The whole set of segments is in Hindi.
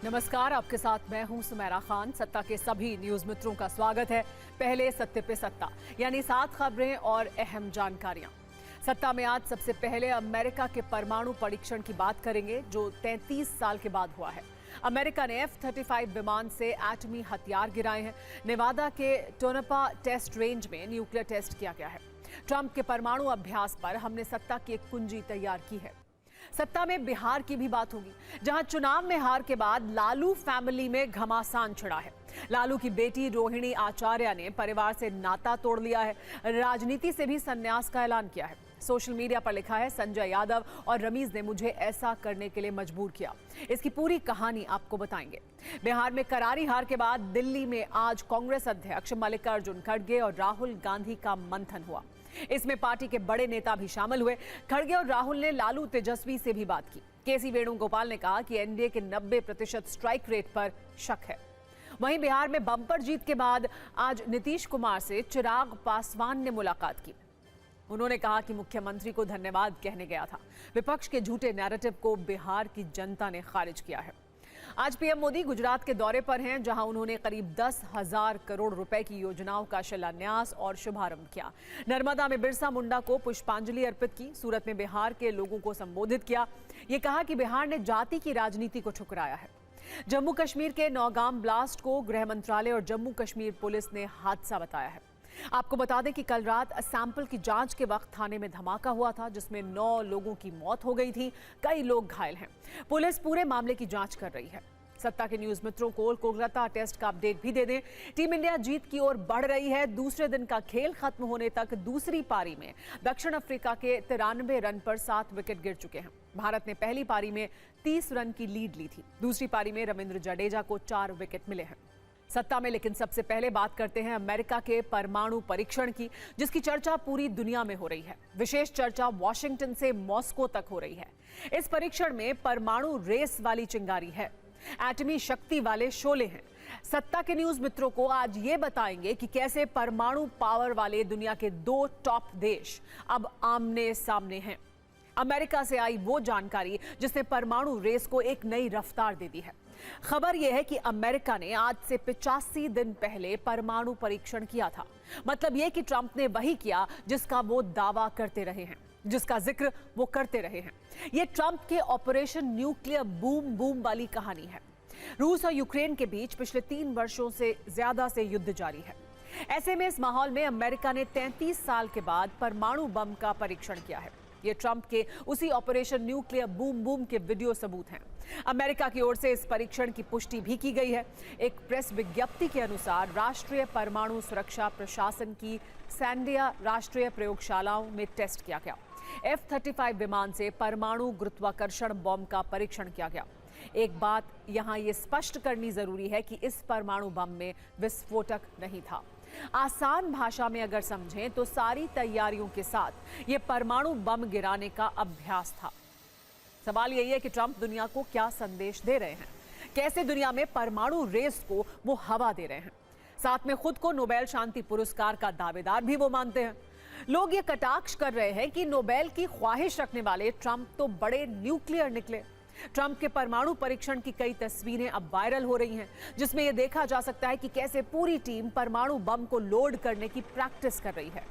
नमस्कार, आपके साथ मैं हूं सुमेरा खान। सत्ता के सभी न्यूज मित्रों का स्वागत है। पहले सत्य पे सत्ता, यानी 7 खबरें और अहम जानकारियां। सत्ता में आज सबसे पहले अमेरिका के परमाणु परीक्षण की बात करेंगे, जो 33 साल के बाद हुआ है। अमेरिका ने F-35 विमान से एटमी हथियार गिराए हैं। नेवादा के टोनपा टेस्ट रेंज में न्यूक्लियर टेस्ट किया गया है। ट्रंप के परमाणु अभ्यास पर हमने सत्ता की एक कुंजी तैयार की है। सत्ता में बिहार की भी बात होगी, जहां चुनाव में हार के बाद लालू फैमिली में घमासान छिड़ा है। लालू की बेटी रोहिणी आचार्य ने परिवार से नाता तोड़ लिया है, राजनीति से भी संन्यास का ऐलान किया है। सोशल मीडिया पर लिखा है, संजय यादव और रमीज ने मुझे ऐसा करने के लिए मजबूर किया। इसकी पूरी कहानी आपको बताएंगे। बिहार में करारी हार के बाद दिल्ली में आज कांग्रेस अध्यक्ष मल्लिकार्जुन खड़गे और राहुल गांधी का मंथन हुआ। इसमें पार्टी के बड़े नेता भी शामिल हुए। खड़गे और राहुल ने लालू तेजस्वी से भी बात की। केसी वेणुगोपाल ने कहा कि एनडीए के 90% स्ट्राइक रेट पर शक है। वहीं बिहार में बम्पर जीत के बाद आज नीतीश कुमार से चिराग पासवान ने मुलाकात की। उन्होंने कहा कि मुख्यमंत्री को धन्यवाद कहने गया था। विपक्ष के झूठे नैरेटिव को बिहार की जनता ने खारिज किया है। आज पीएम मोदी गुजरात के दौरे पर हैं, जहां उन्होंने करीब 10,000 करोड़ रुपए की योजनाओं का शिलान्यास और शुभारंभ किया। नर्मदा में बिरसा मुंडा को पुष्पांजलि अर्पित की। सूरत में बिहार के लोगों को संबोधित किया। ये कहा कि बिहार ने जाति की राजनीति को ठुकराया है। जम्मू कश्मीर के नौगाम ब्लास्ट को गृह मंत्रालय और जम्मू कश्मीर पुलिस ने हादसा बताया है। आपको बता दें कि कल रात सैंपल की जांच के वक्त थाने में धमाका हुआ था, जिसमें 9 लोगों की मौत हो गई थी। कई लोग घायल हैं। पुलिस पूरे मामले की जांच कर रही है। सत्ता के न्यूज मित्रों को कोलकाता टेस्ट का अपडेट भी दे दें। टीम इंडिया जीत की ओर बढ़ रही है। दूसरे दिन का खेल खत्म होने तक दूसरी पारी में दक्षिण अफ्रीका के 93 रन पर 7 विकेट गिर चुके हैं। भारत ने पहली पारी में 30 रन की लीड ली थी। दूसरी पारी में रविंद्र जडेजा को 4 विकेट मिले हैं। सत्ता में लेकिन सबसे पहले बात करते हैं अमेरिका के परमाणु परीक्षण की, जिसकी चर्चा पूरी दुनिया में हो रही है। विशेष चर्चा वॉशिंगटन से मॉस्को तक हो रही है। इस परीक्षण में परमाणु रेस वाली चिंगारी है, एटमी शक्ति वाले शोले हैं। सत्ता के न्यूज मित्रों को आज ये बताएंगे कि कैसे परमाणु पावर वाले दुनिया के 2 टॉप देश अब आमने सामने हैं। अमेरिका से आई वो जानकारी जिसने परमाणु रेस को एक नई रफ्तार दे दी है। खबर यह है कि अमेरिका ने आज से 85 दिन पहले परमाणु परीक्षण किया था। मतलब यह कि ट्रंप ने वही किया जिसका वो दावा करते रहे हैं, जिसका जिक्र वो करते रहे हैं। यह ट्रंप के ऑपरेशन न्यूक्लियर बूम वाली कहानी है। रूस और यूक्रेन के बीच पिछले 3 वर्षों से ज्यादा से युद्ध जारी है। ऐसे में इस माहौल में अमेरिका ने 33 साल के बाद परमाणु बम का परीक्षण किया है। ये ट्रंप के उसी ऑपरेशन न्यूक्लियर बूम के वीडियो सबूत हैं। अमेरिका की ओर से इस परीक्षण की पुष्टि भी की गई है। एक प्रेस विज्ञप्ति के अनुसार राष्ट्रीय परमाणु सुरक्षा प्रशासन की सैंडिया राष्ट्रीय प्रयोगशालाओं में टेस्ट किया गया। F-35 विमान से परमाणु गुरुत्वाकर्षण बम का परीक्षण किया गया। एक बात यहां ये स्पष्ट करनी जरूरी है कि इस परमाणु बम में विस्फोटक नहीं था। आसान भाषा में अगर समझें तो सारी तैयारियों के साथ ये परमाणु बम गिराने का अभ्यास था। सवाल यही है कि ट्रंप दुनिया को क्या संदेश दे रहे हैं, कैसे दुनिया में परमाणु रेस को वो हवा दे रहे हैं। साथ में खुद को नोबेल शांति पुरस्कार का दावेदार भी वो मानते हैं। लोग ये कटाक्ष कर रहे हैं कि नोबेल की ख्वाहिश रखने वाले ट्रंप तो बड़े न्यूक्लियर निकले। ट्रंप के परमाणु परीक्षण की कई तस्वीरें अब वायरल हो रही हैं, जिसमें यह देखा जा सकता है कि कैसे पूरी टीम परमाणु बम को लोड करने की प्रैक्टिस कर रही है।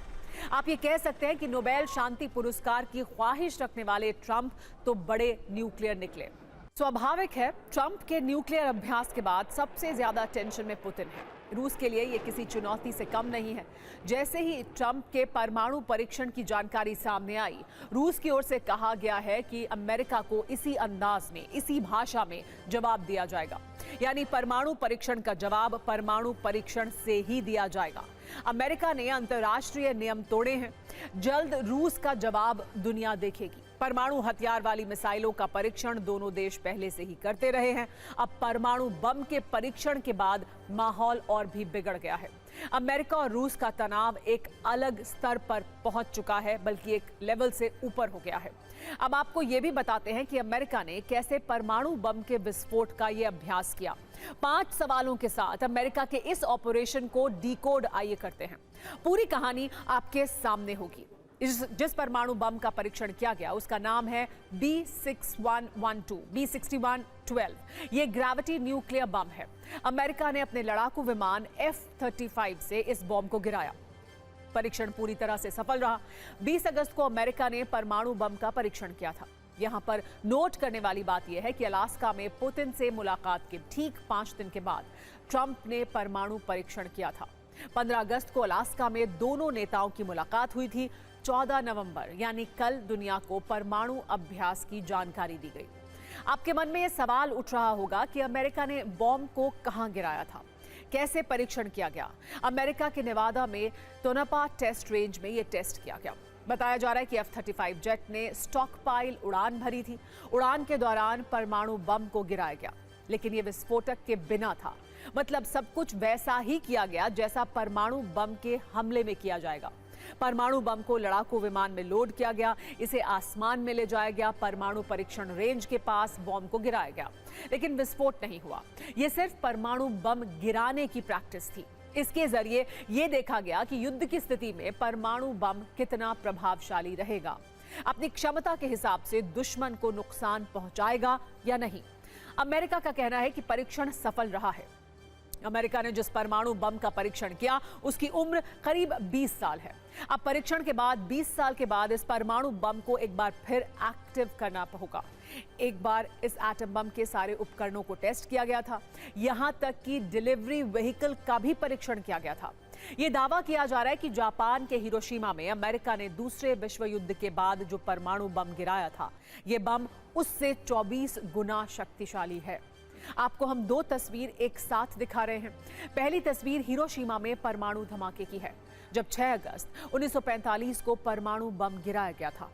आप ये कह सकते हैं कि नोबेल शांति पुरस्कार की ख्वाहिश रखने वाले ट्रंप तो बड़े न्यूक्लियर निकले। स्वाभाविक है, ट्रंप के न्यूक्लियर अभ्यास के बाद सबसे ज्यादा टेंशन में पुतिन है। रूस के लिए ये किसी चुनौती से कम नहीं है। जैसे ही ट्रंप के परमाणु परीक्षण की जानकारी सामने आई, रूस की ओर से कहा गया है कि अमेरिका को इसी अंदाज में, इसी भाषा में जवाब दिया जाएगा। यानी परमाणु परीक्षण का जवाब परमाणु परीक्षण से ही दिया जाएगा। अमेरिका ने अंतर्राष्ट्रीय नियम तोड़े हैं। जल्द रूस का जवाब दुनिया देखेगी। परमाणु हथियार वाली मिसाइलों का परीक्षण दोनों देश पहले से ही करते रहे हैं। अब परमाणु बम के परीक्षण के बाद माहौल और भी बिगड़ गया है। अमेरिका और रूस का तनाव एक अलग स्तर पर पहुंच चुका है, बल्कि एक लेवल से ऊपर हो गया है। अब आपको यह भी बताते हैं कि अमेरिका ने कैसे परमाणु बम के विस्फोट का यह अभ्यास किया। 5 सवालों के साथ अमेरिका के इस ऑपरेशन को डिकोड आइए करते हैं। पूरी कहानी आपके सामने होगी। जिस परमाणु बम का परीक्षण किया गया उसका नाम है B6112, B6112। ये ग्रेविटी न्यूक्लियर बम है। अमेरिका ने अपने लड़ाकू विमान F-35 से इस बम को गिराया। परीक्षण पूरी तरह से सफल रहा। 20 अगस्त को अमेरिका ने परमाणु बम का परीक्षण किया था। यहां पर नोट करने वाली बात यह है कि अलास्का में पुतिन से मुलाकात के ठीक 5 दिन के बाद ट्रंप ने परमाणु परीक्षण किया था। 15 अगस्त को अलास्का में दोनों नेताओं की मुलाकात हुई थी। 14 नवंबर यानी कल दुनिया को परमाणु अभ्यास की जानकारी दी गई। आपके मन में यह सवाल उठ रहा होगा कि अमेरिका ने बॉम्ब को कहां गिराया था, कैसे परीक्षण किया गया। अमेरिका के नेवादा में तोनापा टेस्ट रेंज में यह टेस्ट किया गया। बताया जा रहा है कि F-35 जेट ने स्टॉकपाइल उड़ान भरी थी। उड़ान के दौरान परमाणु बम को गिराया गया, लेकिन यह विस्फोटक के बिना था। मतलब सब कुछ वैसा ही किया गया जैसा परमाणु बम के हमले में किया जाएगा। परमाणु बम को लड़ाकू विमान में लोड किया गया, इसे आसमान में ले जाया गया, परमाणु परीक्षण रेंज के पास बम को गिराया गया, लेकिन विस्फोट नहीं हुआ। यह सिर्फ परमाणु बम गिराने की प्रैक्टिस थी। इसके जरिए यह देखा गया कि युद्ध की स्थिति में परमाणु बम कितना प्रभावशाली रहेगा, अपनी क्षमता के हिसाब से दुश्मन को नुकसान पहुंचाएगा या नहीं। अमेरिका का कहना है कि परीक्षण सफल रहा है। अमेरिका ने जिस परमाणु बम का परीक्षण किया उसकी उम्र करीब 20 साल है। अब परीक्षण के बाद 20 साल के बाद इस परमाणु बम को एक बार फिर एक्टिव करना होगा। एक बार इस एटम बम के सारे उपकरणों को टेस्ट किया गया था, यहां तक कि डिलीवरी व्हीकल का भी परीक्षण किया गया था। यह दावा किया जा रहा है कि जापान के हिरोशिमा में अमेरिका ने दूसरे विश्व युद्ध के बाद जो परमाणु बम गिराया था, यह बम उससे 24 गुना शक्तिशाली है। आपको हम 2 तस्वीर एक साथ दिखा रहे हैं। पहली तस्वीर हिरोशिमा में परमाणु धमाके की है, जब 6 अगस्त 1945 को परमाणु बम गिराया गया था।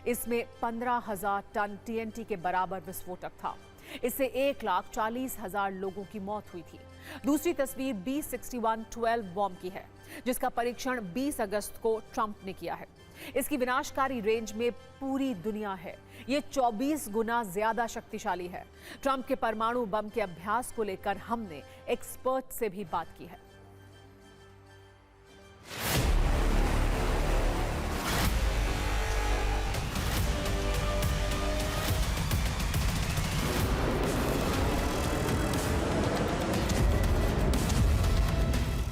इसमें 15,000 टन TNT के बराबर विस्फोटक था। इससे 1,40,000 लोगों की मौत हुई थी। दूसरी तस्वीर B6112 बम की है, जिसका परीक्षण 20 अगस्त को ट्रंप ने किया है। इसकी विनाशकारी रेंज में पूरी दुनिया है। ये 24 गुना ज्यादा शक्तिशाली है। ट्रंप के परमाणु बम के अभ्यास को लेकर हमने एक्सपर्ट से भी बात की है।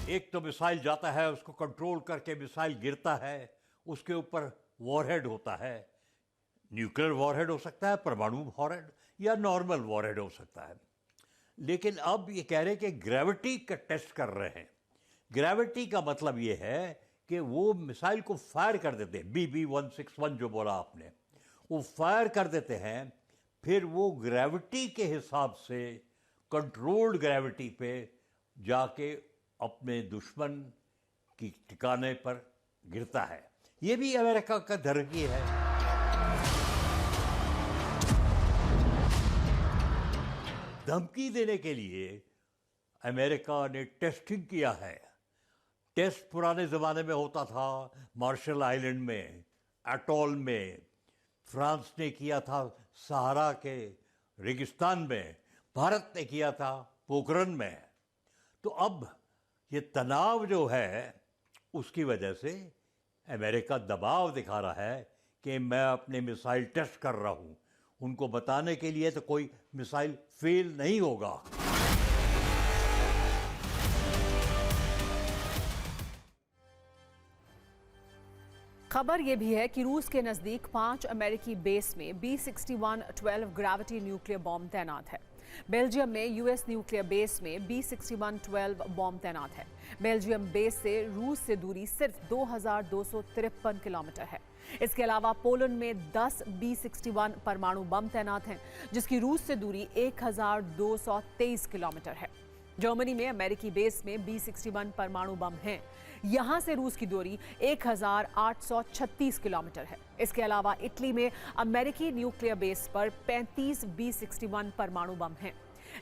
एक तो मिसाइल जाता है, उसको कंट्रोल करके मिसाइल गिरता है, उसके ऊपर वॉरहेड होता है। न्यूक्लियर वॉरहेड हो सकता है, परमाणु वॉरहेड या नॉर्मल वॉरहेड हो सकता है। लेकिन अब ये कह रहे हैं कि ग्रेविटी का टेस्ट कर रहे हैं। ग्रेविटी का मतलब ये है कि वो मिसाइल को फायर कर देते हैं। BB161 जो बोला आपने, वो फायर कर देते हैं, फिर वो ग्रेविटी के हिसाब से कंट्रोल्ड ग्रेविटी पे जाके अपने दुश्मन की ठिकाने पर गिरता है। ये भी अमेरिका का धमकी है। धमकी देने के लिए अमेरिका ने टेस्टिंग किया है। टेस्ट पुराने ज़माने में होता था, मार्शल आइलैंड में, एटॉल में। फ्रांस ने किया था सहारा के रेगिस्तान में, भारत ने किया था पोखरण में। तो अब ये तनाव जो है, उसकी वजह से अमेरिका दबाव दिखा रहा है कि मैं अपने मिसाइल टेस्ट कर रहा हूं। उनको बताने के लिए तो कोई मिसाइल फेल नहीं होगा। खबर यह भी है कि रूस के नजदीक 5 अमेरिकी बेस में B6112 ग्रेविटी न्यूक्लियर बॉम्ब तैनात है। बेल्जियम में यूएस न्यूक्लियर बेस में B6112 बॉम्ब तैनात है। बेल्जियम बेस से रूस से दूरी सिर्फ 2,253 किलोमीटर है। इसके अलावा पोलैंड में 10 B61 परमाणु बम तैनात हैं, जिसकी रूस से दूरी 1,223 किलोमीटर है। जर्मनी में अमेरिकी बेस में B61 परमाणु बम हैं। यहां से रूस की दूरी 1,836 किलोमीटर है। इसके अलावा इटली में अमेरिकी न्यूक्लियर बेस पर 35 B61 परमाणु बम हैं।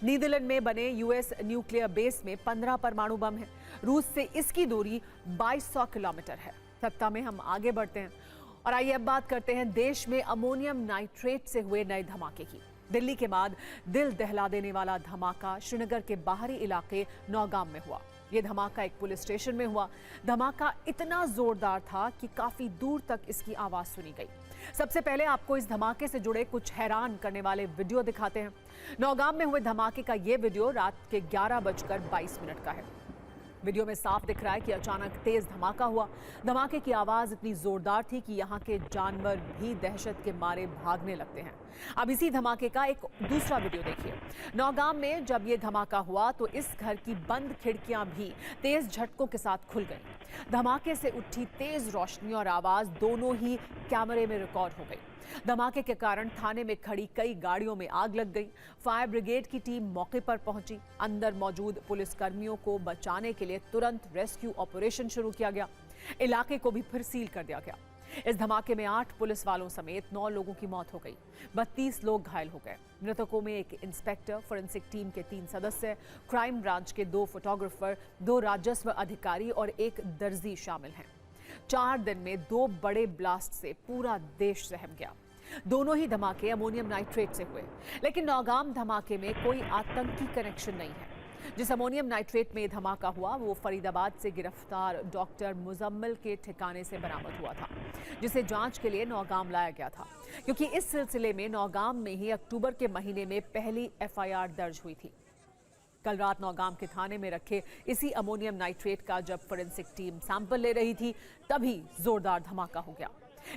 नीदरलैंड में बने यूएस न्यूक्लियर बेस में 15 परमाणु बम हैं। रूस से इसकी दूरी 2200 किलोमीटर है। सप्ताह में हम आगे बढ़ते हैं और आइए अब बात करते हैं देश में अमोनियम नाइट्रेट से हुए नए धमाके की। दिल्ली के बाद दिल दहला देने वाला धमाका श्रीनगर के बाहरी इलाके नौगाम में हुआ। यह धमाका एक पुलिस स्टेशन में हुआ। धमाका इतना जोरदार था कि काफी दूर तक इसकी आवाज सुनी गई। सबसे पहले आपको इस धमाके से जुड़े कुछ हैरान करने वाले वीडियो दिखाते हैं। नौगाम में हुए धमाके का यह वीडियो रात के 11:22 का है। वीडियो में साफ दिख रहा है कि अचानक तेज धमाका हुआ। धमाके की आवाज इतनी जोरदार थी कि यहाँ के जानवर भी दहशत के मारे भागने लगते हैं। अब इसी धमाके का एक दूसरा वीडियो देखिए। नौगाम में जब ये धमाका हुआ तो इस घर की बंद खिड़कियां भी तेज झटकों के साथ खुल गईं। धमाके से उठी तेज रोशनी और आवाज दोनों ही कैमरे में रिकॉर्ड हो गई। धमाके के कारण थाने में खड़ी कई गाड़ियों में आग लग गई। फायर ब्रिगेड की टीम मौके पर पहुंची। अंदर मौजूद पुलिसकर्मियों को बचाने के लिए तुरंत रेस्क्यू ऑपरेशन शुरू किया गया। इलाके को भी फिर सील कर दिया गया। इस धमाके में 8 पुलिस वालों समेत 9 लोगों की मौत हो गई। 32 लोग घायल हो गए। मृतकों में एक इंस्पेक्टर, फोरेंसिक टीम के 3 सदस्य, क्राइम ब्रांच के 2 फोटोग्राफर, 2 राजस्व अधिकारी और 1 दर्जी शामिल हैं। 4 दिन में 2 बड़े ब्लास्ट से पूरा देश सहम गया। दोनों ही धमाके अमोनियम नाइट्रेट से हुए, लेकिन नौगाम धमाके में कोई आतंकी कनेक्शन नहीं है। जिस अमोनियम नाइट्रेट में धमाका हुआ वो फरीदाबाद से गिरफ्तार डॉक्टर मुजम्मिल के ठिकाने से बरामद हुआ था, जिसे जांच के लिए नौगाम लाया गया था, क्योंकि इस सिलसिले में नौगाम में ही अक्टूबर के महीने में पहली FIR दर्ज हुई थी। कल रात नौगाम के थाने में रखे इसी अमोनियम नाइट्रेट का जब फोरेंसिक टीम सैंपल ले रही थी तभी जोरदार धमाका हो गया।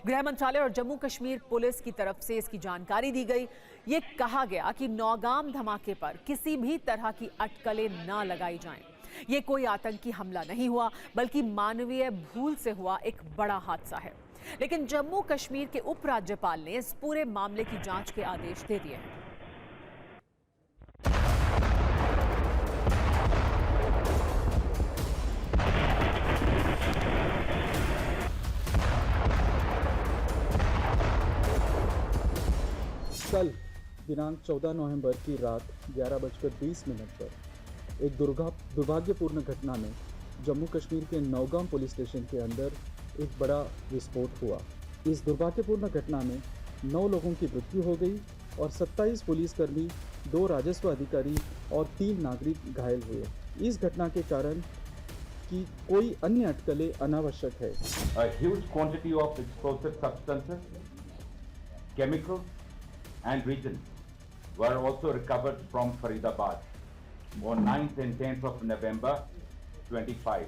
गृह मंत्रालय और जम्मू कश्मीर पुलिस की तरफ से इसकी जानकारी दी गई। ये कहा गया कि नौगाम धमाके पर किसी भी तरह की अटकलें ना लगाई जाएं। ये कोई आतंकी हमला नहीं हुआ, बल्कि मानवीय भूल से हुआ एक बड़ा हादसा है। लेकिन जम्मू कश्मीर के उपराज्यपाल ने इस पूरे मामले की जांच के आदेश दे दिए हैं। कल दिनांक 14 नवंबर की रात 11:20 पर एक दुर्भाग्यपूर्ण घटना में जम्मू कश्मीर के नौगाम पुलिस स्टेशन के अंदर एक बड़ा विस्फोट हुआ। इस दुर्भाग्यपूर्ण घटना में 9 लोगों की मृत्यु हो गई और 27 पुलिसकर्मी, 2 राजस्व अधिकारी और 3 नागरिक घायल हुए। इस घटना के कारण कि कोई अन्य अटकलें अनावश्यक है। A huge quantity of explosive substances, chemicals and reagents were also recovered from Faridabad on 9th and 10th of November 25.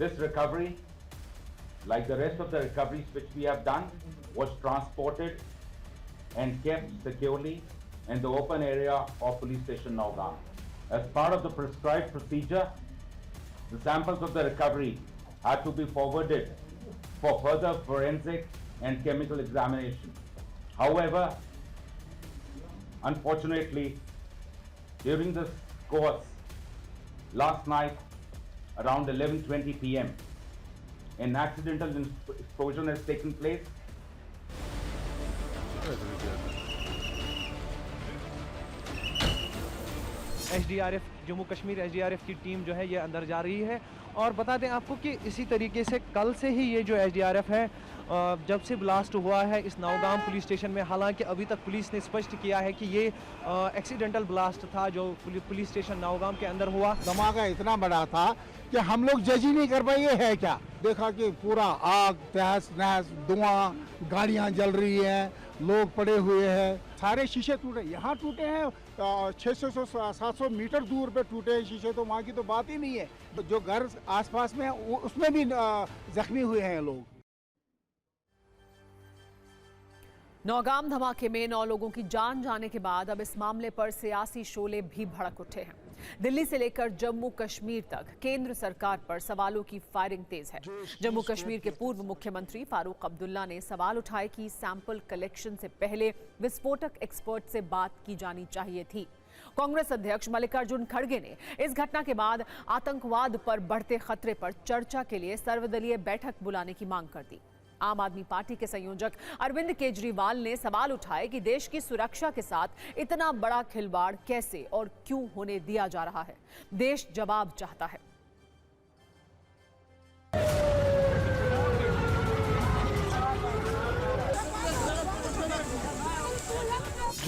This recovery, like the rest of the recoveries which we have done, was transported and kept securely in the open area of police station Nowgam. As part of the prescribed procedure, the samples of the recovery had to be forwarded for further forensic and chemical examination. However, unfortunately, during this course, last night around 11:20 p.m., an accidental explosion has taken place. SDRF Jammu Kashmir SDRF की टीम जो है ये अंदर जा रही है। और बता दें आपको कि इसी तरीके से कल से ही ये जो SDRF है जब से ब्लास्ट हुआ है इस नौगाम पुलिस स्टेशन में, हालांकि अभी तक पुलिस ने स्पष्ट किया है कि ये एक्सीडेंटल ब्लास्ट था जो पुलिस स्टेशन नौगाम के अंदर हुआ। धमाका इतना बड़ा था कि हम लोग जज ही नहीं कर पाए ये है क्या। देखा कि पूरा आग, तहस नहस, धुआं, गाड़ियां जल रही हैं, लोग पड़े हुए हैं, सारे शीशे टूटे। यहाँ टूटे हैं 600-700 मीटर दूर पे टूटे हैं शीशे, तो वहाँ की तो बात ही नहीं है। जो घर आसपास में है उसमें भी जख्मी हुए हैं लोग। नौगाम धमाके में 9 लोगों की जान जाने के बाद अब इस मामले पर सियासी शोले भी भड़क उठे हैं। दिल्ली से लेकर जम्मू कश्मीर तक केंद्र सरकार पर सवालों की फायरिंग तेज है। जम्मू कश्मीर के पूर्व मुख्यमंत्री फारूक अब्दुल्ला ने सवाल उठाए कि सैंपल कलेक्शन से पहले विस्फोटक एक्सपर्ट से बात की जानी चाहिए थी। कांग्रेस अध्यक्ष मल्लिकार्जुन खड़गे ने इस घटना के बाद आतंकवाद पर बढ़ते खतरे पर चर्चा के लिए सर्वदलीय बैठक बुलाने की मांग कर दी। आम आदमी पार्टी के संयोजक अरविंद केजरीवाल ने सवाल उठाए कि देश की सुरक्षा के साथ इतना बड़ा खिलवाड़ कैसे और क्यों होने दिया जा रहा है। देश जवाब चाहता है।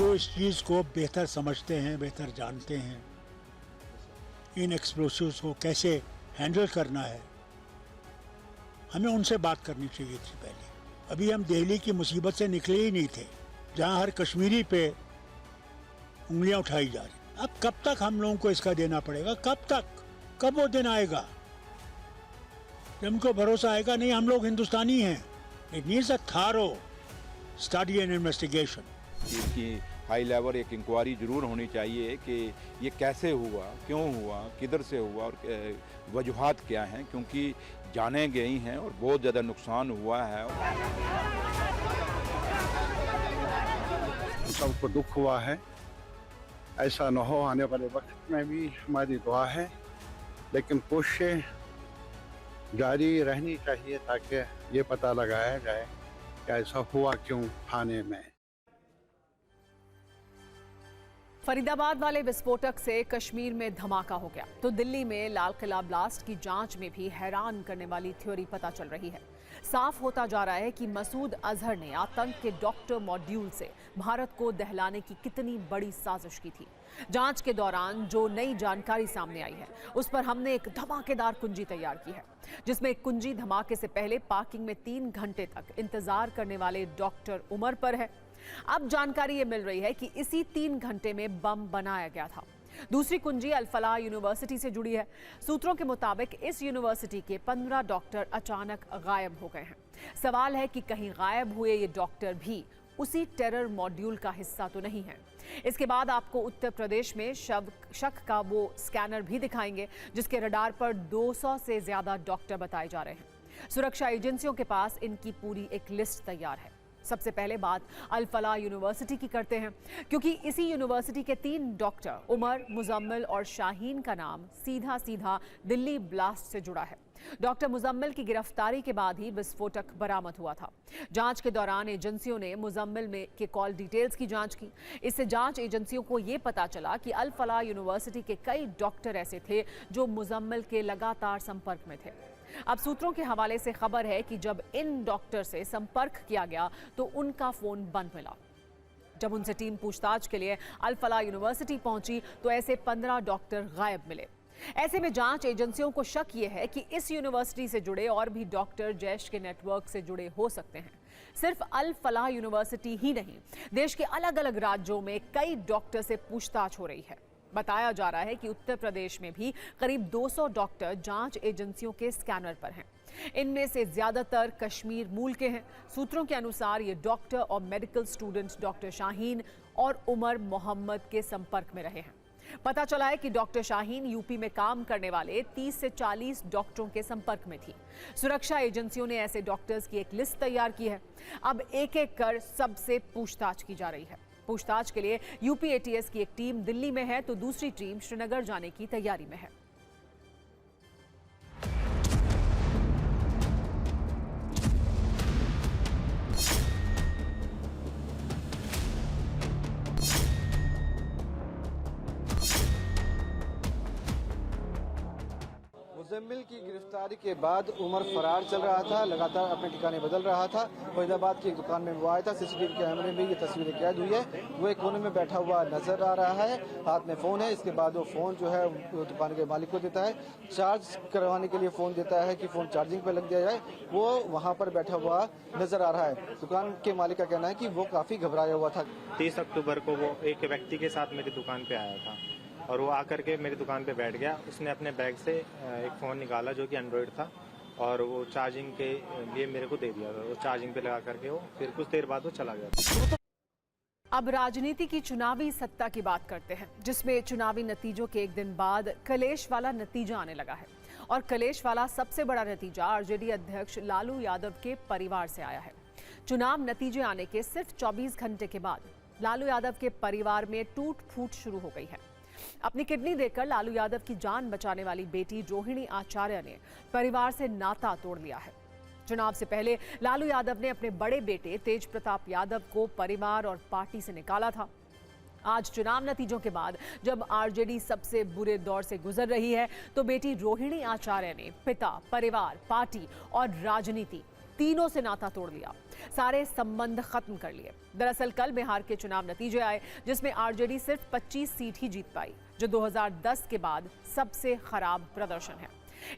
जो इस चीज़ को बेहतर समझते हैं, बेहतर जानते हैं, इन एक्सप्लोसिव्स को कैसे हैंडल करना है, हमें उनसे बात करनी चाहिए थी पहले। अभी हम दिल्ली की मुसीबत से निकले ही नहीं थे, जहां हर कश्मीरी पे उंगलियां उठाई जा रही। अब कब तक हम लोगों को इसका देना पड़ेगा? कब तक? कब वो दिन आएगा जब हमको भरोसा आएगा नहीं हम लोग हिंदुस्तानी हैं? It needs a thorough study and investigation. इसकी हाई लेवल एक इंक्वायरी जरूर होनी चाहिए कि ये कैसे हुआ, क्यों हुआ, किधर से हुआ और वजूहात क्या हैं, क्योंकि जाने गई हैं और बहुत ज़्यादा नुकसान हुआ है। सबको दुख हुआ है, ऐसा न हो आने वाले वक्त में भी हमारी दुआ है, लेकिन कोशिशें जारी रहनी चाहिए ताकि ये पता लगाया जाए कि ऐसा हुआ क्यों थाने में। फरीदाबाद वाले विस्फोटक से कश्मीर में धमाका हो गया तो दिल्ली में लाल किला ब्लास्ट की जांच में भी हैरान करने वाली थ्योरी पता चल रही है। साफ होता जा रहा है कि मसूद अजहर ने आतंक के डॉक्टर मॉड्यूल से भारत को दहलाने की कितनी बड़ी साजिश की थी। जांच के दौरान जो नई जानकारी सामने आई है उस पर हमने एक धमाकेदार कुंजी तैयार की है, जिसमें एक कुंजी धमाके से पहले पार्किंग में 3 घंटे तक इंतजार करने वाले डॉक्टर उमर पर है। अब जानकारी ये मिल रही है कि इसी 3 घंटे में बम बनाया गया था। दूसरी कुंजी अल फलाह यूनिवर्सिटी से जुड़ी है। सूत्रों के मुताबिक इस यूनिवर्सिटी के 15 डॉक्टर अचानक गायब हो गए हैं। सवाल है कि कहीं गायब हुए ये डॉक्टर भी उसी टेरर मॉड्यूल का हिस्सा तो नहीं है। इसके बाद आपको उत्तर प्रदेश में शक का वो स्कैनर भी दिखाएंगे जिसके रडार पर 200 से ज्यादा डॉक्टर बताए जा रहे हैं। सुरक्षा एजेंसियों के पास इनकी पूरी एक लिस्ट तैयार है। सबसे पहले बात अल फलाह यूनिवर्सिटी की करते हैं, क्योंकि इसी यूनिवर्सिटी के 3 डॉक्टर उमर, मुजम्मिल और शाहीन का नाम सीधा सीधा दिल्ली ब्लास्ट से जुड़ा है। डॉक्टर मुजम्मिल की गिरफ्तारी के बाद ही विस्फोटक बरामद हुआ था। जांच के दौरान एजेंसियों ने मुजम्मिल में के कॉल डिटेल्स की जांच की। इससे जांच एजेंसियों को ये पता चला कि अल फलाह यूनिवर्सिटी के कई डॉक्टर ऐसे थे जो मुजम्मिल के लगातार संपर्क में थे। अब सूत्रों के हवाले से खबर है कि जब इन डॉक्टर से संपर्क किया गया तो उनका फोन बंद मिला। जब उनसे टीम पूछताछ के लिए अल फलाह यूनिवर्सिटी पहुंची तो ऐसे 15 डॉक्टर गायब मिले। ऐसे में जांच एजेंसियों को शक ये है कि इस यूनिवर्सिटी से जुड़े और भी डॉक्टर जैश के नेटवर्क से जुड़े हो सकते हैं। सिर्फ अल फलाह यूनिवर्सिटी ही नहीं, देश के अलग अलग राज्यों में कई डॉक्टर से पूछताछ हो रही है। बताया जा रहा है कि उत्तर प्रदेश में भी करीब 200 डॉक्टर जांच एजेंसियों के स्कैनर पर हैं। इनमें से ज्यादातर कश्मीर मूल के हैं। सूत्रों के अनुसार ये डॉक्टर और मेडिकल स्टूडेंट डॉक्टर शाहीन और उमर मोहम्मद के संपर्क में रहे हैं। पता चला है कि डॉक्टर शाहीन यूपी में काम करने वाले 30 से 40 डॉक्टरों के संपर्क में थी। सुरक्षा एजेंसियों ने ऐसे डॉक्टर्स की एक लिस्ट तैयार की है। अब एक एक कर सबसे पूछताछ की जा रही है। पूछताछ के लिए यूपी एटीएस की एक टीम दिल्ली में है तो दूसरी टीम श्रीनगर जाने की तैयारी में है। मुजम्मिल की गिरफ्तारी के बाद उमर फरार चल रहा था, लगातार अपने ठिकाने बदल रहा था। फरीदाबाद की एक दुकान में वो आया था। सीसीटीवी कैमरे में ये तस्वीरें कैद हुई है। वो एक कोने में बैठा हुआ नजर आ रहा है, हाथ में फ़ोन है। इसके बाद वो फ़ोन जो है दुकान के मालिक को देता है, चार्ज करवाने के लिए फ़ोन देता है कि फ़ोन चार्जिंग पर लग दिया जाए। वो वहाँ पर बैठा हुआ नजर आ रहा है। दुकान के मालिक का कहना है कि वो काफ़ी घबराया हुआ था। 30 अक्टूबर को वो एक व्यक्ति के साथ मेरी दुकान पे आया था और वो आकर के मेरी दुकान पे बैठ गया। उसने अपने बैग से एक फ़ोन निकाला जो कि एंड्रॉयड था और वो चार्जिंग के लिए मेरे को दे दिया था। वो चार्जिंग पे लगा करके वो फिर कुछ देर बाद वो चला गया। अब राजनीति की चुनावी सत्ता की बात करते हैं, जिसमें चुनावी नतीजों के एक दिन बाद कलेश वाला नतीजा आने लगा है। और कलेश वाला सबसे बड़ा नतीजा आरजेडी अध्यक्ष लालू यादव के परिवार से आया है। चुनाव नतीजे आने के सिर्फ 24 घंटे के बाद लालू यादव के परिवार में टूट फूट शुरू हो गई है। अपनी किडनी देकर लालू यादव की जान बचाने वाली बेटी रोहिणी आचार्य ने परिवार से नाता तोड़ लिया है। चुनाव से पहले लालू यादव ने अपने बड़े बेटे तेज प्रताप यादव को परिवार और पार्टी से निकाला था। आज चुनाव नतीजों के बाद जब आरजेडी सबसे बुरे दौर से गुजर रही है तो बेटी रोहिणी आचार्य ने पिता, परिवार, पार्टी और राजनीति तीनों से नाता तोड़ लिया, सारे संबंध खत्म कर लिए। दरअसल कल बिहार के चुनाव नतीजे आए जिसमें आरजेडी सिर्फ 25 सीट ही जीत पाई, जो 2010 के बाद सबसे खराब प्रदर्शन है।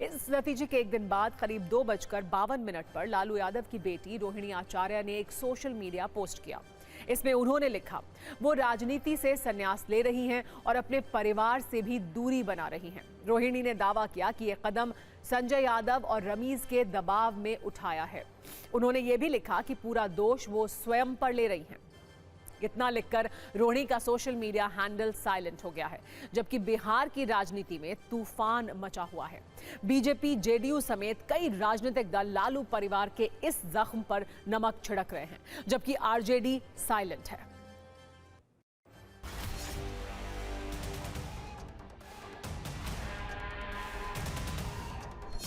इस नतीजे के एक दिन बाद करीब 2:52 पर लालू यादव की बेटी रोहिणी आचार्य ने एक सोशल मीडिया पोस्ट किया। इसमें उन्होंने लिखा, वो राजनीति से संन्यास ले रही हैं और अपने परिवार से भी दूरी बना रही हैं। रोहिणी ने दावा किया कि यह कदम संजय यादव और रमीज के दबाव में उठाया है। उन्होंने ये भी लिखा कि पूरा दोष वो स्वयं पर ले रही हैं। इतना लिखकर रोहिणी का सोशल मीडिया हैंडल साइलेंट हो गया है, जबकि बिहार की राजनीति में तूफान मचा हुआ है। बीजेपी, जेडीयू समेत कई राजनीतिक दल लालू परिवार के इस जख्म पर नमक छिड़क रहे हैं, जबकि आरजेडी साइलेंट है।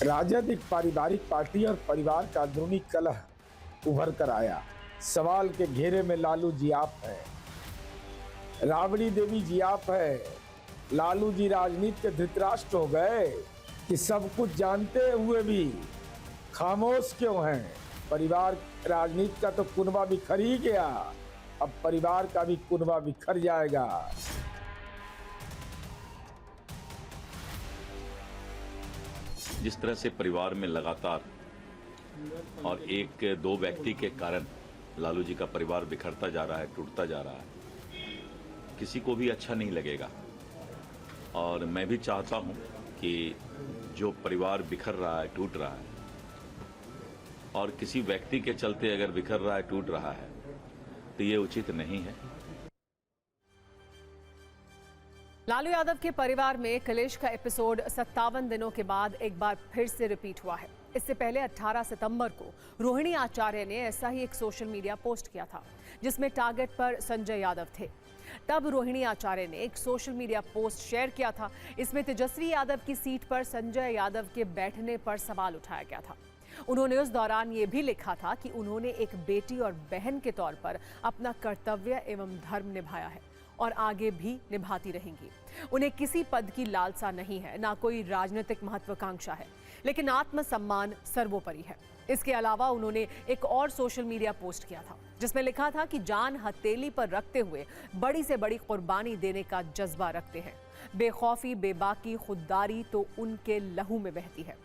राजद एक पारिवारिक पार्टी और परिवार का अंदरूनी कलह उभर कर आया। सवाल के घेरे में लालू जी आप है, राबड़ी देवी जी आप है। लालू जी राजनीति के धृतराष्ट्र हो गए कि सब कुछ जानते हुए भी खामोश क्यों हैं। परिवार राजनीति का तो कुनबा बिखर ही गया, अब परिवार का भी कुनबा बिखर जाएगा। जिस तरह से परिवार में लगातार और एक दो व्यक्ति के कारण लालू जी का परिवार बिखरता जा रहा है, टूटता जा रहा है, किसी को भी अच्छा नहीं लगेगा। और मैं भी चाहता हूं कि जो परिवार बिखर रहा है, टूट रहा है, और किसी व्यक्ति के चलते अगर बिखर रहा है, टूट रहा है, तो ये उचित नहीं है। लालू यादव के परिवार में कलेश का एपिसोड 57 दिनों के बाद एक बार फिर से रिपीट हुआ है। इससे पहले 18 सितंबर को रोहिणी आचार्य ने ऐसा ही एक सोशल मीडिया पोस्ट किया था, जिसमें टारगेट पर संजय यादव थे। तब रोहिणी आचार्य ने एक सोशल मीडिया पोस्ट शेयर किया था। इसमें तेजस्वी यादव की सीट पर संजय यादव के बैठने पर सवाल उठाया गया था। उन्होंने उस दौरान ये भी लिखा था कि उन्होंने एक बेटी और बहन के तौर पर अपना कर्तव्य एवं धर्म निभाया है और आगे भी निभाती रहेंगी। उन्हें किसी पद की लालसा नहीं है, ना कोई राजनीतिक महत्वाकांक्षा है, लेकिन आत्मसम्मान सर्वोपरि है। इसके अलावा उन्होंने एक और सोशल मीडिया पोस्ट किया था, जिसमें लिखा था कि जान हथेली पर रखते हुए बड़ी से बड़ी कुर्बानी देने का जज्बा रखते हैं। बेखौफी, बेबाकी, खुददारी तो उनके लहू में बहती है।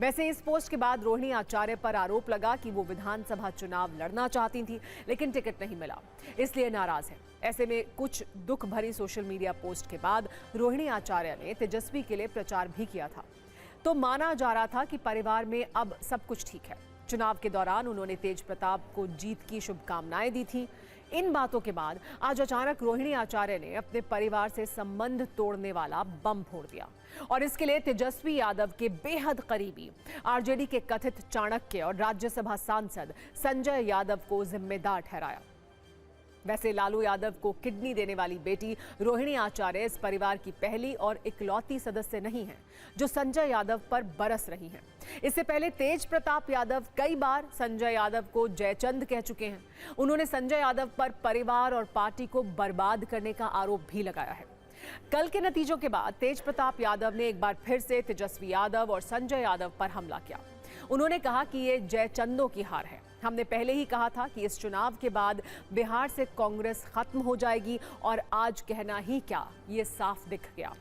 वैसे इस पोस्ट के बाद रोहिणी आचार्य पर आरोप लगा कि वो विधानसभा चुनाव लड़ना चाहती थी, लेकिन टिकट नहीं मिला, इसलिए नाराज है। ऐसे में कुछ दुख भरी सोशल मीडिया पोस्ट के बाद रोहिणी आचार्य ने तेजस्वी के लिए प्रचार भी किया था, तो माना जा रहा था कि परिवार में अब सब कुछ ठीक है। चुनाव के दौरान उन्होंने तेज प्रताप को जीत की शुभकामनाएं दी थी। इन बातों के बाद आज अचानक रोहिणी आचार्य ने अपने परिवार से संबंध तोड़ने वाला बम फोड़ दिया और इसके लिए तेजस्वी यादव के बेहद करीबी आरजेडी के कथित चाणक्य और राज्यसभा सांसद संजय यादव को जिम्मेदार ठहराया। वैसे लालू यादव को किडनी देने वाली बेटी रोहिणी आचार्य इस परिवार की पहली और इकलौती सदस्य नहीं है जो संजय यादव पर बरस रही हैं। इससे पहले तेज प्रताप यादव कई बार संजय यादव को जयचंद कह चुके हैं। उन्होंने संजय यादव पर परिवार और पार्टी को बर्बाद करने का आरोप भी लगाया है। कल के नतीजों के बाद तेज प्रताप यादव ने एक बार फिर से तेजस्वी यादव और संजय यादव पर हमला किया। उन्होंने कहा कि ये जयचंदों की हार है। हमने पहले ही कहा था कि इस चुनाव के बाद बिहार से कांग्रेस खत्म हो जाएगी और आज कहना ही क्या, ये साफ दिख गया।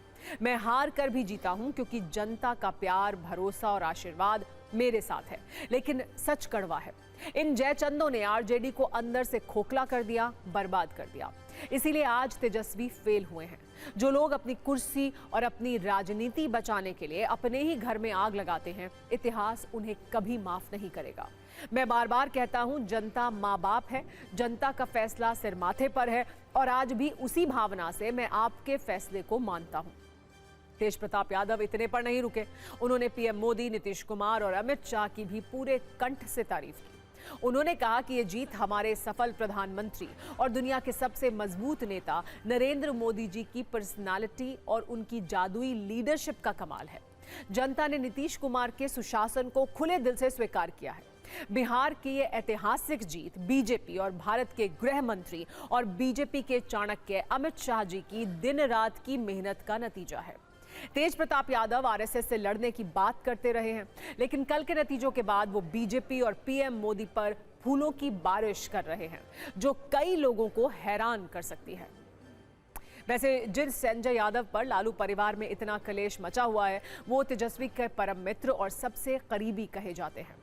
मैं हार कर भी जीता हूं क्योंकि जनता का प्यार, भरोसा और आशीर्वाद मेरे साथ है, लेकिन सच कड़वा है। इन जयचंदों ने आरजेडी को अंदर से खोखला कर दिया, बर्बाद कर दिया। इसीलिए आज तेजस्वी फेल हुए हैं। जो लोग अपनी कुर्सी और अपनी राजनीति बचाने के लिए अपने ही घर में आग लगाते हैं, इतिहास उन्हें कभी माफ नहीं करेगा। मैं बार बार कहता हूं, जनता माँ बाप है, जनता का फैसला सिर माथे पर है और आज भी उसी भावना से मैं आपके फैसले को मानता हूं। तेज प्रताप यादव इतने पर नहीं रुके। उन्होंने पीएम मोदी, नीतीश कुमार और अमित शाह की भी पूरे कंठ से तारीफ की। उन्होंने कहा कि ये जीत हमारे सफल प्रधानमंत्री और दुनिया के सबसे मजबूत नेता नरेंद्र मोदी जी की पर्सनालिटी और उनकी जादुई लीडरशिप का कमाल है। जनता ने नीतीश कुमार के सुशासन को खुले दिल से स्वीकार किया है। बिहार की ये ऐतिहासिक जीत बीजेपी और भारत के गृह मंत्री और बीजेपी के चाणक्य अमित शाह जी की दिन रात की मेहनत का नतीजा है। तेज प्रताप यादव आरएसएस से लड़ने की बात करते रहे हैं, लेकिन कल के नतीजों के बाद वो बीजेपी और पीएम मोदी पर फूलों की बारिश कर रहे हैं, जो कई लोगों को हैरान कर सकती है। वैसे जिन संजय यादव पर लालू परिवार में इतना कलेश मचा हुआ है, वो तेजस्वी के परम मित्र और सबसे करीबी कहे जाते हैं।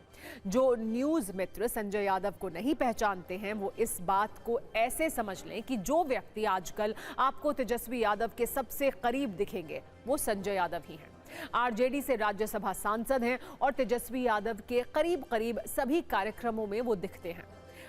जो न्यूज़ मित्र संजय यादव को नहीं पहचानते हैं, वो इस बात को ऐसे समझ लें कि जो व्यक्ति आजकल आपको तेजस्वी यादव के सबसे करीब दिखेंगे, वो संजय यादव ही हैं। आरजेडी से राज्यसभा सांसद हैं और तेजस्वी यादव के करीब करीब सभी कार्यक्रमों में वो दिखते हैं।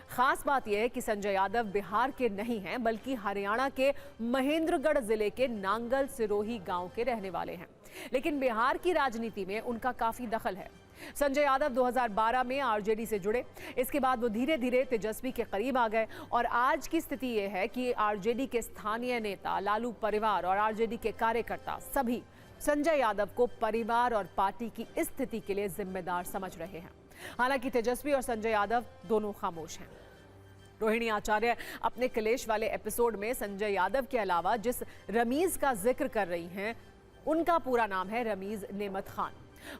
खास बात यह है कि संजय यादव बिहार के नहीं हैं, बल्कि हरियाणा के महेंद्रगढ़ जिले के नांगल सिरोही गांव के रहने वाले हैं, लेकिन बिहार की राजनीति में उनका काफी दखल है। संजय यादव 2012 में आरजेडी से जुड़े, इसके बाद वो धीरे धीरे तेजस्वी के करीब आ गए और आज की स्थिति यह है कि आरजेडी के स्थानीय नेता, लालू परिवार और आरजेडी के कार्यकर्ता सभी संजय यादव को परिवार और पार्टी की इस स्थिति के लिए जिम्मेदार समझ रहे हैं। हालांकि तेजस्वी और संजय यादव दोनों खामोश हैं। रोहिणी आचार्य अपने कलेश वाले एपिसोड में संजय यादव के अलावा जिस रमीज का जिक्र कर रही हैं, उनका पूरा नाम है रमीज नेमत खान।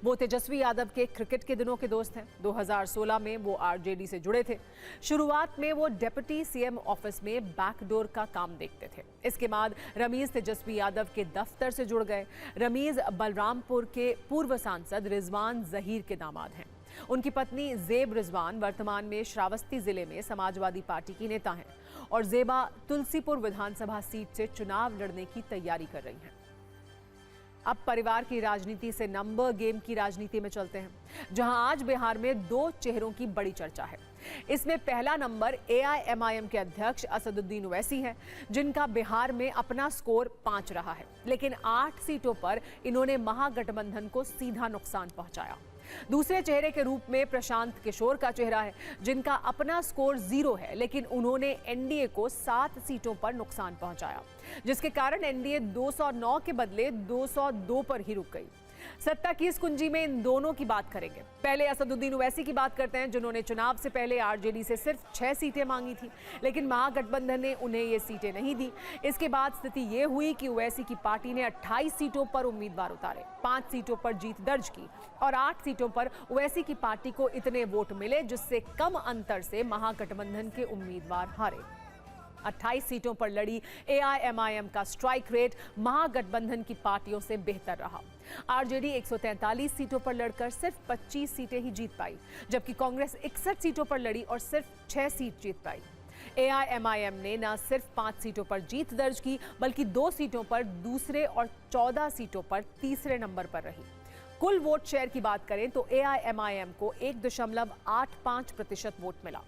वो तेजस्वी यादव के क्रिकेट के दिनों के दोस्त हैं। 2016 में वो आरजेडी से जुड़े थे। शुरुआत में वो डिप्टी सीएम ऑफिस में बैकडोर का काम देखते थे। इसके बाद रमीज तेजस्वी यादव के दफ्तर से जुड़ गए। रमीज बलरामपुर के पूर्व सांसद रिजवान जहीर के दामाद हैं। उनकी पत्नी जेब रिजवान वर्तमान में श्रावस्ती जिले में समाजवादी पार्टी की नेता हैं और जेबा तुलसीपुर विधानसभा सीट से चुनाव लड़ने की तैयारी कर रही हैं। अब परिवार की राजनीति से नंबर गेम की राजनीति में चलते हैं, जहां आज बिहार में दो चेहरों की बड़ी चर्चा है। इसमें पहला नंबर एआईएमआईएम के अध्यक्ष असदुद्दीन ओवैसी है, जिनका बिहार में अपना स्कोर 5 रहा है, लेकिन 8 सीटों पर इन्होंने महागठबंधन को सीधा नुकसान पहुंचाया। दूसरे चेहरे के रूप में प्रशांत किशोर का चेहरा है, जिनका अपना स्कोर 0 है, लेकिन उन्होंने एनडीए को 7 सीटों पर नुकसान पहुंचाया, जिसके कारण एनडीए 209 के बदले 202 पर ही रुक गई। सत्ता की इस कुंजी में इन दोनों की बात करेंगे। पहले असदुद्दीन ओवैसी की बात करते हैं, जिन्होंने चुनाव से पहले आरजेडी से सिर्फ 6 सीटें मांगी थी, लेकिन महागठबंधन ने उन्हें ये सीटें नहीं दी। इसके बाद स्थिति ये हुई कि ओवैसी की पार्टी ने 28 सीटों पर उम्मीदवार उतारे, 5 सीटों पर जीत दर्ज की और 8 सीटों पर ओवैसी की पार्टी को इतने वोट मिले जिससे कम अंतर से महागठबंधन के उम्मीदवार हारे। 28 सीटों पर लड़ी एआईएमआईएम का स्ट्राइक रेट महागठबंधन की पार्टियों से बेहतर रहा। आरजेडी 143 सीटों पर लड़कर सिर्फ 25 सीटें ही जीत पाई, जबकि कांग्रेस 61 सीटों पर लड़ी और सिर्फ 6 सीट जीत पाई। एआईएमआईएम ने न सिर्फ 5 सीटों पर जीत दर्ज की, बल्कि 2 सीटों पर दूसरे और 14 सीटों पर तीसरे नंबर पर रही। कुल वोट शेयर की बात करें तो एआईएमआईएम को 1.85% वोट मिला।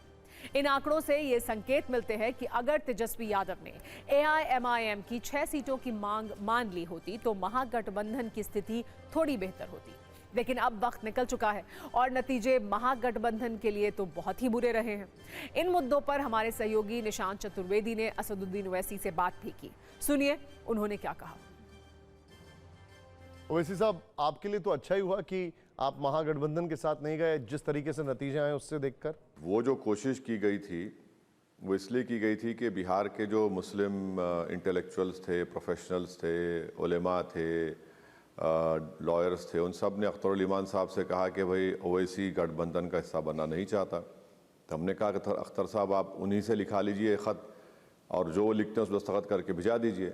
इन आंकड़ों से ये संकेत मिलते हैं कि अगर तेजस्वी यादव ने एआईएमआईएम की 6 सीटों की मांग मान ली होती तो महागठबंधन की स्थिति थोड़ी बेहतर होती। लेकिन अब वक्त निकल चुका है और नतीजे महागठबंधन के लिए तो बहुत ही बुरे रहे हैं। इन मुद्दों पर हमारे सहयोगी निशांत चतुर्वेदी ने असदुद्दीन ओवैसी से बात भी की। सुनिए उन्होंने क्या कहा। ओवैसी साहब, आपके लिए तो अच्छा ही हुआ कि आप महागठबंधन के साथ नहीं गए, जिस तरीके से नतीजे आए उससे देखकर। वो जो कोशिश की गई थी वो इसलिए की गई थी कि बिहार के जो मुस्लिम इंटेलेक्चुअल्स थे, प्रोफेशनल्स थे, उलेमा थे, लॉयर्स थे, उन सब ने अख्तरुल ईमान साहब से कहा कि भाई ओवैसी गठबंधन का हिस्सा बनना नहीं चाहता। तो हमने कहा कि अख्तर साहब आप उन्हीं से लिखा लीजिए ख़त और जो लिखते हैं उस दस्तखत करके भिजा दीजिए।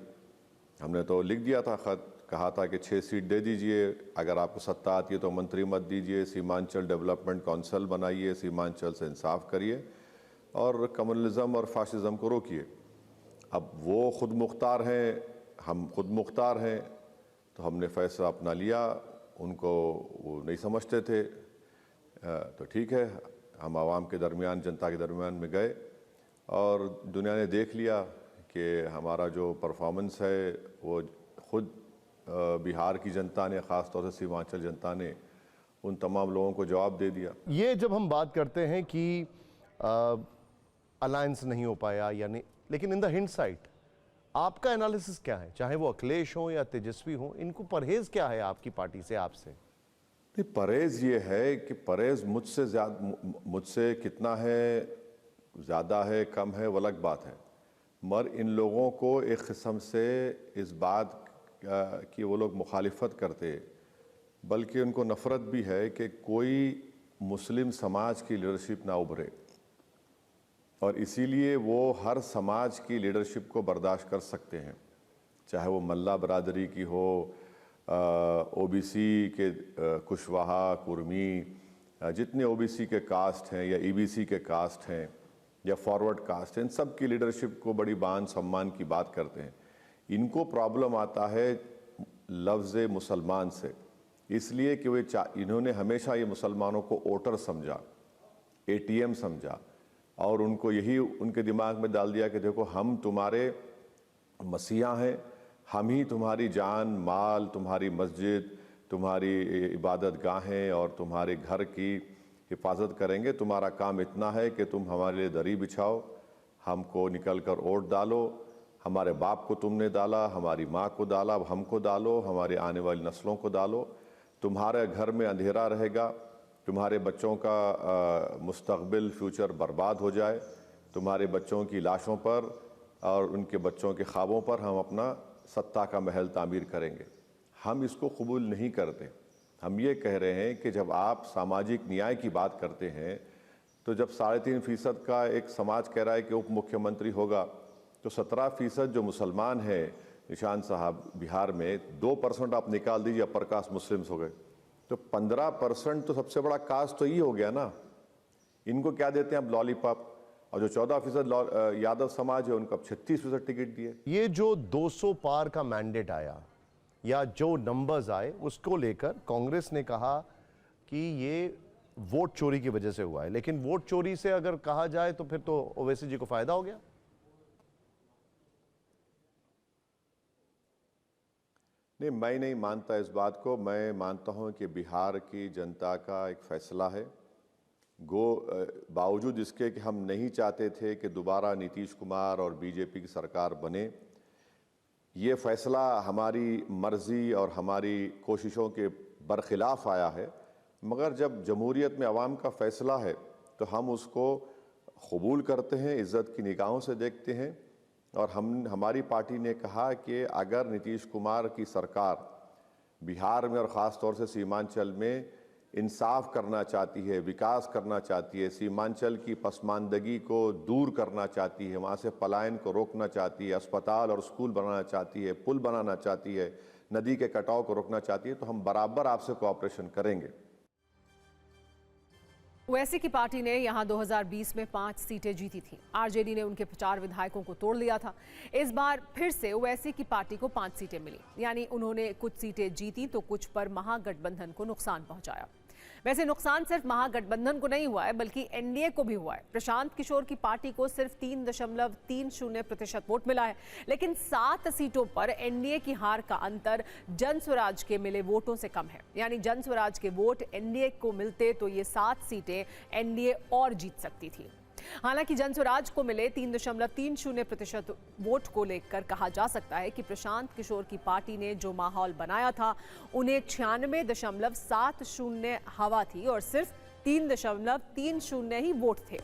हमने तो लिख दिया था ख़त, कहा था कि 6 सीट दे दीजिए, अगर आपको सत्ता आती है तो मंत्री मत दीजिए, सीमांचल डेवलपमेंट काउंसिल बनाइए, सीमांचल से इंसाफ करिए और कम्युनलिज्म और फाशिज्म को रोकिए। अब वो खुद मुख्तार हैं, हम खुद मुख्तार हैं, तो हमने फैसला अपना लिया। उनको वो नहीं समझते थे, तो ठीक है, हम आवाम के दरमियान, जनता के दरमियान में गए और दुनिया ने देख लिया कि हमारा जो परफॉर्मेंस है वो खुद बिहार की जनता ने, ख़ास तौर से सीमांचल जनता ने उन तमाम लोगों को जवाब दे दिया। ये जब हम बात करते हैं कि अलायंस नहीं हो पाया यानी, लेकिन इन द हिंडसाइट आपका एनालिसिस क्या है? चाहे वो अखिलेश हो या तेजस्वी हो, इनको परहेज क्या है आपकी पार्टी से, आपसे? नहीं, परहेज ये है कि परहेज मुझसे कितना है, ज़्यादा है, कम है, वो अलग बात है, मगर इन लोगों को एक किस्म से इस बात कि वो लोग मुखालिफत करते, बल्कि उनको नफ़रत भी है कि कोई मुस्लिम समाज की लीडरशिप ना उभरे, और इसीलिए वो हर समाज की लीडरशिप को बर्दाश्त कर सकते हैं, चाहे वो मल्ला बरादरी की हो, ओबीसी के कुशवाहा, कुर्मी, जितने ओबीसी के कास्ट हैं या ईबीसी के कास्ट हैं या फॉरवर्ड कास्ट हैं, इन सब की लीडरशिप को बड़ी मान सम्मान की बात करते हैं। इनको प्रॉब्लम आता है लफ्ज़ मुसलमान से, इसलिए कि वे इन्होंने हमेशा ये मुसलमानों को वोटर समझा, एटीएम समझा, और उनको यही उनके दिमाग में डाल दिया कि देखो हम तुम्हारे मसीहा हैं, हम ही तुम्हारी जान माल, तुम्हारी मस्जिद, तुम्हारी इबादत गाहें और तुम्हारे घर की हिफाजत करेंगे। तुम्हारा काम इतना है कि तुम हमारे लिए दरी बिछाओ, हमको निकल कर वोट डालो, हमारे बाप को तुमने डाला, हमारी माँ को डाला, अब हमको डालो, हमारे आने वाली नस्लों को डालो। तुम्हारे घर में अंधेरा रहेगा, तुम्हारे बच्चों का मुस्तकबिल फ्यूचर बर्बाद हो जाए, तुम्हारे बच्चों की लाशों पर और उनके बच्चों के ख्वाबों पर हम अपना सत्ता का महल तामीर करेंगे। हम इसको कबूल नहीं करते। हम ये कह रहे हैं कि जब आप सामाजिक न्याय की बात करते हैं, तो जब 3.5% का एक समाज कह रहा है कि उप मुख्यमंत्री होगा, तो 17% जो मुसलमान हैं निशान साहब बिहार में, 2% आप निकाल दीजिए अपर कास्ट मुस्लिम्स हो गए, तो 15% तो सबसे बड़ा कास्ट तो ये हो गया ना। इनको क्या देते हैं अब लॉलीपॉप, और जो 14% यादव समाज है उनको अब 36% टिकट दिए। ये जो 200 पार का मैंडेट आया या जो नंबर्स आए, उसको लेकर कांग्रेस ने कहा कि ये वोट चोरी की वजह से हुआ है, लेकिन वोट चोरी से अगर कहा जाए तो फिर तो ओवैसी जी को फायदा हो गया। नहीं, मैं नहीं मानता इस बात को। मैं मानता हूं कि बिहार की जनता का एक फैसला है, बावजूद इसके कि हम नहीं चाहते थे कि दोबारा नीतीश कुमार और बीजेपी की सरकार बने, ये फैसला हमारी मर्जी और हमारी कोशिशों के बरखिलाफ आया है। मगर जब जमहूरियत में अवाम का फैसला है तो हम उसको कबूल करते हैं, इज़्ज़त की निगाहों से देखते हैं। और हमारी पार्टी ने कहा कि अगर नीतीश कुमार की सरकार बिहार में और ख़ास तौर से सीमांचल में इंसाफ करना चाहती है, विकास करना चाहती है, सीमांचल की पसमानदगी को दूर करना चाहती है, वहाँ से पलायन को रोकना चाहती है, अस्पताल और स्कूल बनाना चाहती है, पुल बनाना चाहती है, नदी के कटाव को रोकना चाहती है, तो हम बराबर आपसे कोऑपरेशन करेंगे। ओवैसी की पार्टी ने यहां 2020 में 5 सीटें जीती थी। आरजेडी ने उनके 4 विधायकों को तोड़ लिया था। इस बार फिर से ओवैसी की पार्टी को 5 सीटें मिली, यानी उन्होंने कुछ सीटें जीती तो कुछ पर महागठबंधन को नुकसान पहुंचाया। वैसे नुकसान सिर्फ महागठबंधन को नहीं हुआ है, बल्कि एनडीए को भी हुआ है। प्रशांत किशोर की पार्टी को सिर्फ 3.30% वोट मिला है, लेकिन 7 सीटों पर एनडीए की हार का अंतर जन स्वराज के मिले वोटों से कम है। यानी जन स्वराज के वोट एनडीए को मिलते तो ये 7 सीटें एनडीए और जीत सकती थी। हालांकि जन स्वराज को मिले 3.30% वोट को लेकर कहा जा सकता है कि प्रशांत किशोर की पार्टी ने जो माहौल बनाया था, उन्हें 96.70 हवा थी और सिर्फ 3.30 ही वोट थे।